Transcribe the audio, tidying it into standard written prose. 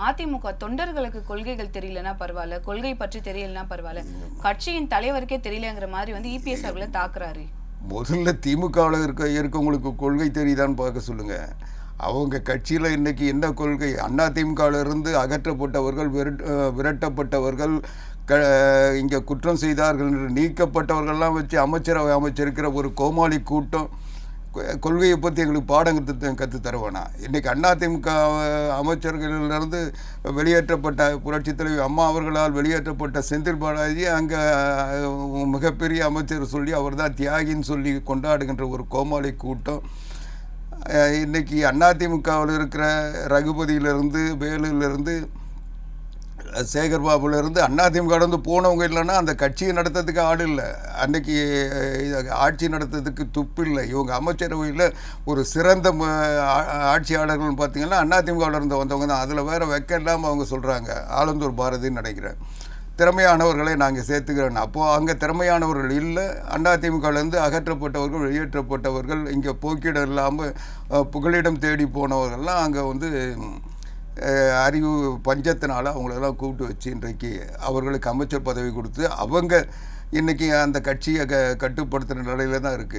அதிமுக தொண்டர்களுக்கு கொள்கைகள் தெரியலன்னா பரவாயில்ல, கொள்கை பற்றி தெரியலன்னா பரவாயில்ல, கட்சியின் தலைவருக்கே தெரியலங்கிற மாதிரி வந்து இபிஎஸ் அவர்களை தாக்குறாரு. முதல்ல திமுகவில் இருக்கவங்களுக்கு கொள்கை தெரியுதான்னு பார்க்க சொல்லுங்க. அவங்க கட்சியில் இன்னைக்கு என்ன கொள்கை? அதிமுகவிலிருந்து அகற்றப்பட்டவர்கள், விரட்டப்பட்டவர்கள், இங்கே குற்றம் செய்தார்கள் என்று நீக்கப்பட்டவர்கள்லாம் வச்சு அமைச்சரவை அமைச்சிருக்கிற ஒரு கோமாளி கூட்டம் கொள்கையை பற்றி எங்களுக்கு பாடம் கற்று தருவானா? இன்றைக்கி அதிமுக அமைச்சர்களிலிருந்து வெளியேற்றப்பட்ட புரட்சித் தலைவி அம்மா அவர்களால் வெளியேற்றப்பட்ட செந்தில் பாலாஜி அங்கே மிகப்பெரிய அமைச்சர் சொல்லி அவர் தான் தியாகின்னு சொல்லி கொண்டாடுகின்ற ஒரு கோமாளி கூட்டம் இன்றைக்கி அதிமுகவில் இருக்கிற ரகுபதியிலிருந்து, வேலுலேருந்து, சேகர்பாபுலேருந்து அதிமுகலேருந்து போனவங்க இல்லைன்னா அந்த கட்சியை நடத்துறதுக்கு ஆள் இல்லை. அன்றைக்கி ஆட்சி நடத்துறதுக்கு துப்பு இல்லை. இவங்க அமைச்சரவையில் ஒரு சிறந்த ஆட்சியாளர்கள்னு பார்த்திங்கன்னா அதிமுகவிலேருந்து வந்தவங்க தான். அதில் வேறு வெக்கம் இல்லாமல் அவங்க சொல்கிறாங்க. ஆலந்தூர் பாரதின்னு நினைக்கிறேன், திறமையானவர்களை நாங்கள் சேர்த்துக்கிறோன்னு. அப்போது அங்கே திறமையானவர்கள் இல்லை. அதிமுகலேருந்து அகற்றப்பட்டவர்கள், வெளியேற்றப்பட்டவர்கள், இங்கே போக்கிடம் இல்லாமல் புகலிடம் தேடி போனவர்கள்லாம் அங்கே வந்து அறிவு பஞ்சத்தினால் அவங்களெல்லாம் கூப்பிட்டு வச்சு இன்றைக்கு அவர்களுக்கு அமைச்சர் பதவி கொடுத்து அவங்க இன்றைக்கி அந்த கட்சியை கட்டுப்படுத்துகிற நிலையில் தான் இருக்குது.